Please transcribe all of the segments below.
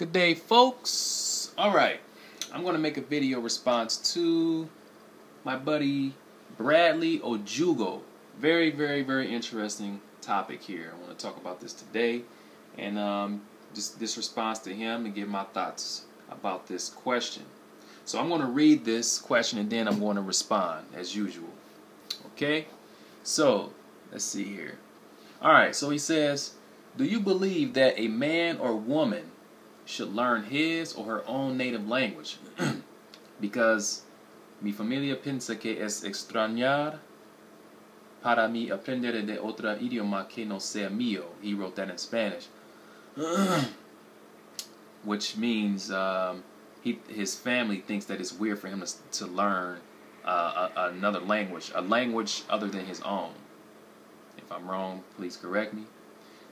Good day, folks. Alright, I'm going to make a video response to my buddy Bradley Ojugo. Very interesting topic here. I want to talk about this today, and just this response to him and give my thoughts about this question. So I'm going to read this question and then I'm going to respond as usual. Okay? So, let's see here. Alright, so he says, do you believe that a man or woman should learn his or her own native language? Because mi familia piensa que es extrañar para mí aprender de otro idioma que no sea mío. He wrote that in Spanish. Which means his family thinks that it's weird for him to learn another language, a language other than his own. If I'm wrong, please correct me.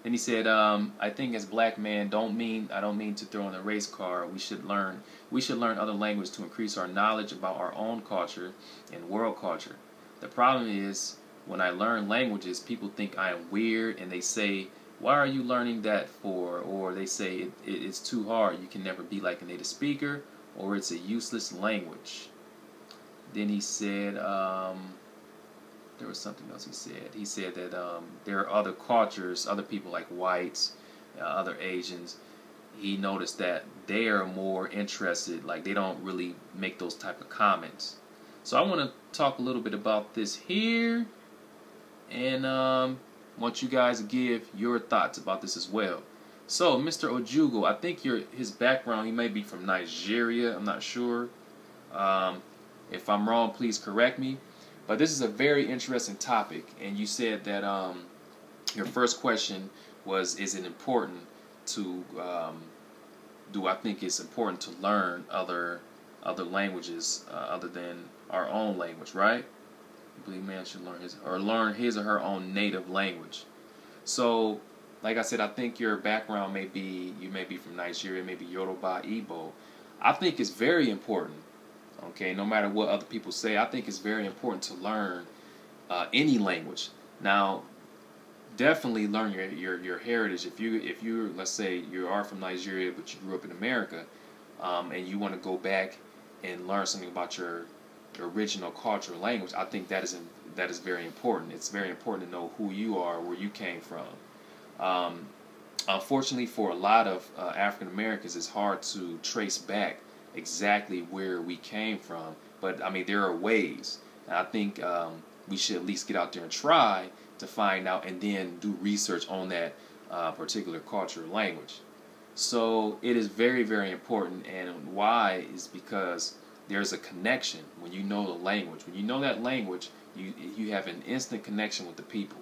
Then he said, I think as black men, I don't mean to throw in a race car. We should learn other languages to increase our knowledge about our own culture and world culture. The problem is, when I learn languages, people think I am weird and they say, why are you learning that for? Or they say it's too hard. You can never be like a native speaker, or it's a useless language. Then he said, there was something else he said. He said that there are other cultures, other people like whites, other Asians. He noticed that they are more interested, like they don't really make those type of comments. So I want to talk a little bit about this here, and want you guys to give your thoughts about this as well. So Mr. Ojugo, I think his background, he may be from Nigeria, I'm not sure. If I'm wrong, please correct me. But this is a very interesting topic, and you said that your first question was, is it important to, do I think it's important to learn other languages other than our own language, right? I believe man should learn his or her own native language. So, like I said, I think your background you may be from Nigeria, maybe Yoruba, Igbo. I think it's very important. Okay, no matter what other people say, I think it's very important to learn any language. Now, definitely learn your heritage. If you let's say you are from Nigeria but you grew up in America, and you want to go back and learn something about your original culture or language, I think that is very important. It's very important to know who you are, where you came from. Unfortunately, for a lot of African Americans, it's hard to trace back exactly where we came from, but I mean there are ways, and I think we should at least get out there and try to find out, and then do research on that particular culture or language. So it is very important, and why is because there's a connection when you know the language. When you know that language, you have an instant connection with the people.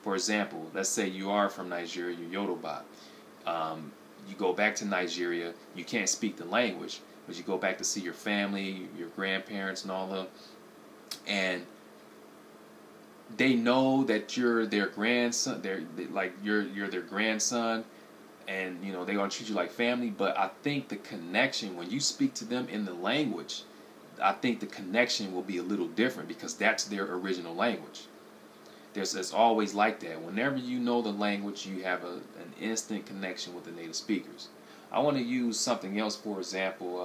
For example, let's say you are from Nigeria, you're Yoruba. You go back to Nigeria, you can't speak the language, but you go back to see your family, your grandparents and all of them, and they know that you're their grandson, you're their grandson, and you know they're gonna treat you like family. But I think the connection, when you speak to them in the language, I think the connection will be a little different because that's their original language. It's always like that. Whenever you know the language, you have an instant connection with the native speakers. I want to use something else, for example.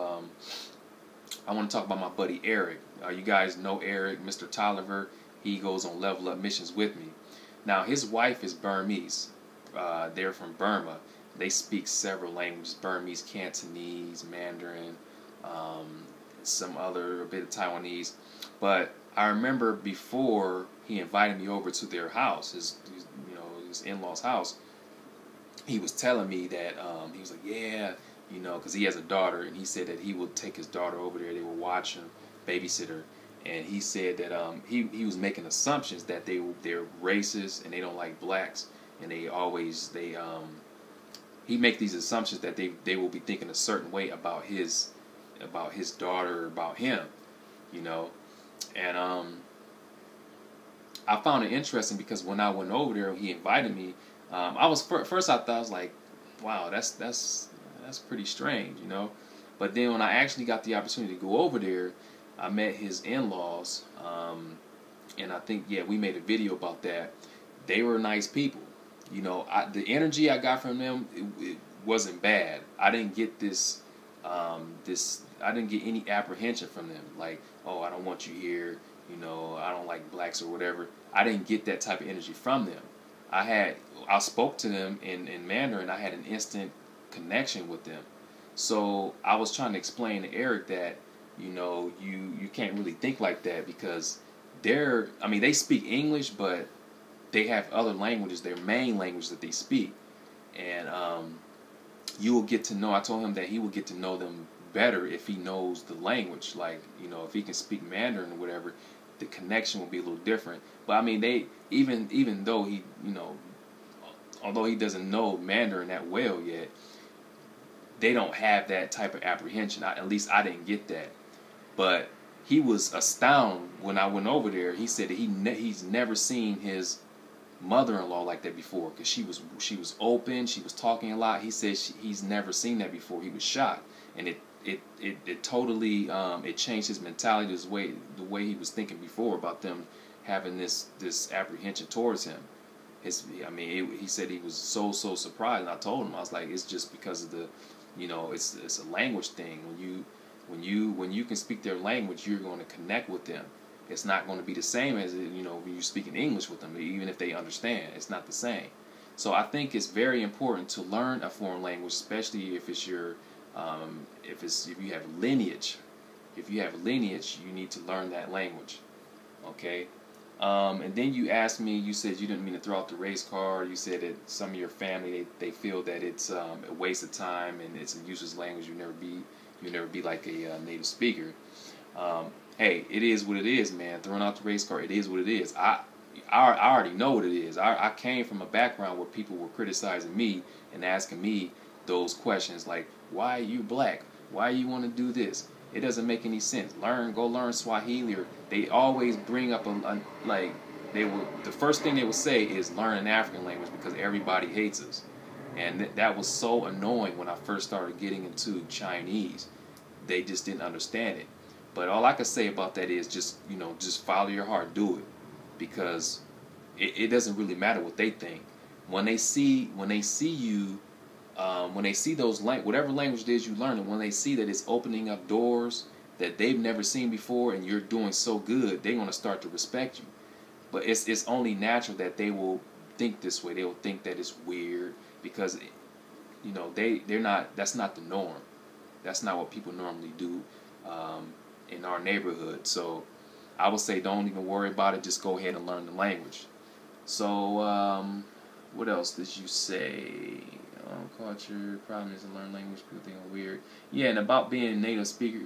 I want to talk about my buddy Eric. You guys know Eric, Mr. Tolliver. He goes on Level Up missions with me. Now, his wife is Burmese. They're from Burma. They speak several languages: Burmese, Cantonese, Mandarin, a bit of Taiwanese. But I remember before he invited me over to their house, his in-laws' house, he was telling me that he was like, yeah, because he has a daughter, and he said that he would take his daughter over there. They were watching, babysitter, and he said that he was making assumptions that they're racist and they don't like blacks, and he make these assumptions that they will be thinking a certain way about his daughter, about him, and I found it interesting because when I went over there, he invited me. First I thought, I was like, wow, that's pretty strange, But then when I actually got the opportunity to go over there, I met his in-laws, and I think we made a video about that. They were nice people. the energy I got from them, it wasn't bad. I didn't get I didn't get any apprehension from them. Like, oh, I don't want you here. I don't like blacks or whatever. I didn't get that type of energy from them. I spoke to them in Mandarin. I had an instant connection with them. So I was trying to explain to Eric that, you can't really think like that because they speak English, but they have other languages, their main language that they speak. And you will get to know, I told him that he will get to know them better if he knows the language. Like, if he can speak Mandarin or whatever, the connection will be a little different. But I mean, they, even though he, although he doesn't know Mandarin that well yet, they don't have that type of apprehension. At least I didn't get that. But he was astounded when I went over there. He said that he's never seen his mother-in-law like that before, because she was open, she was talking a lot. He said he's never seen that before. He was shocked, and it totally it changed his mentality, the way he was thinking before about them having this apprehension towards him. He said he was so surprised, and I told him, I was like, it's just because of the, it's a language thing. When you can speak their language, you're going to connect with them. It's not going to be the same as, when you're speaking English with them, even if they understand. It's not the same. So I think it's very important to learn a foreign language, especially if it's if you have lineage. If you have lineage, you need to learn that language. Okay. And then you asked me. You said you didn't mean to throw out the race card. You said that some of your family they feel that it's a waste of time and it's a useless language. You never be like a native speaker. Hey, it is what it is, man. Throwing out the race card, it is what it is. I already know what it is. I came from a background where people were criticizing me and asking me those questions like, why are you black? Why you want to do this? It doesn't make any sense. Go learn Swahili. Or they always bring up the first thing they would say is learn an African language because everybody hates us. And that was so annoying when I first started getting into Chinese. They just didn't understand it. But all I can say about that is just follow your heart, do it, because it doesn't really matter what they think. When they see you, when they see whatever language it is you learn, and when they see that it's opening up doors that they've never seen before, and you're doing so good, they're gonna start to respect you. But it's only natural that they will think this way. They will think that it's weird because they're not. That's not the norm. That's not what people normally do. In our neighborhood. So I would say don't even worry about it. Just go ahead and learn the language. So what else did you say? Culture, problem is to learn language. People think I'm weird. Yeah, and about being a native speaker,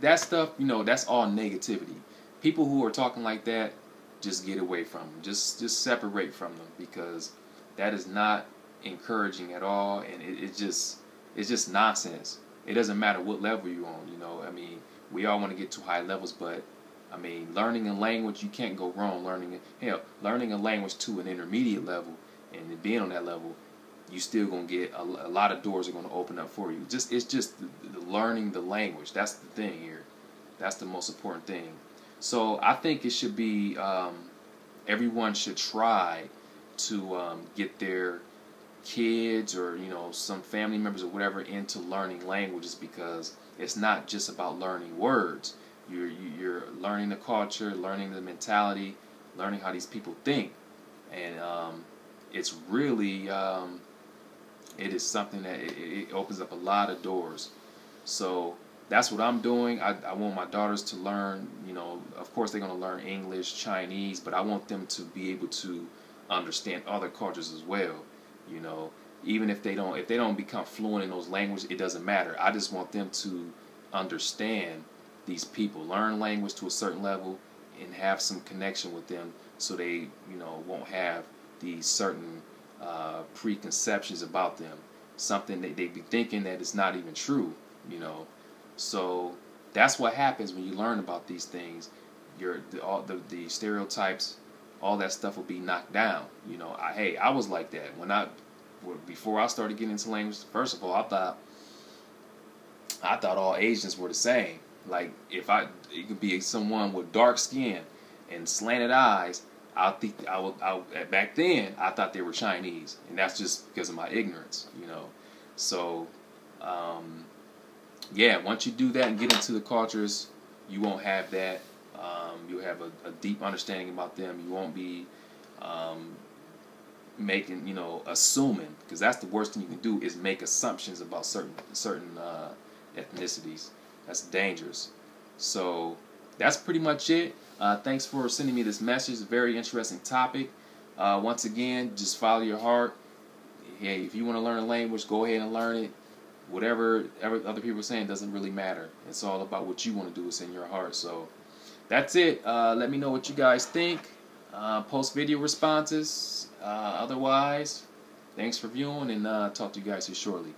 that stuff, that's all negativity. People who are talking like that, just get away from them. Just separate from them, because that is not encouraging at all, and it's just nonsense. It doesn't matter what level you're on, we all want to get to high levels, but learning a language, you can't go wrong learning a language to an intermediate level, and being on that level, you still gonna get a lot of doors are gonna open up for you. It's just the learning the language. That's the thing here. That's the most important thing. So I think it should be everyone should try to get their kids or some family members or whatever into learning languages, because it's not just about learning words. You're learning the culture, learning the mentality, learning how these people think, and it's really it is something that it opens up a lot of doors. So that's what I'm doing. I want my daughters to learn, of course they're going to learn English, Chinese, but I want them to be able to understand other cultures as well. Even if they don't become fluent in those languages, it doesn't matter. I just want them to understand these people, learn language to a certain level, and have some connection with them, so they won't have these certain preconceptions about them, something that they be thinking that it's not even true. So that's what happens when you learn about these things. All the stereotypes, all that stuff will be knocked down. I was like that before I started getting into language. First of all, I thought all Asians were the same. Like it could be someone with dark skin and slanted eyes, back then I thought they were Chinese, and that's just because of my ignorance, you know. So, yeah, once you do that and get into the cultures, you won't have that. You'll have a deep understanding about them. You won't be making, assuming, because that's the worst thing you can do is make assumptions about certain ethnicities. That's dangerous. So that's pretty much it. Thanks for sending me this message. Very interesting topic. Once again, just follow your heart. Hey, if you want to learn a language, go ahead and learn it. Whatever other people are saying doesn't really matter. It's all about what you want to do. It's in your heart. So that's it. Let me know what you guys think. Post video responses. Otherwise, thanks for viewing, and talk to you guys here shortly.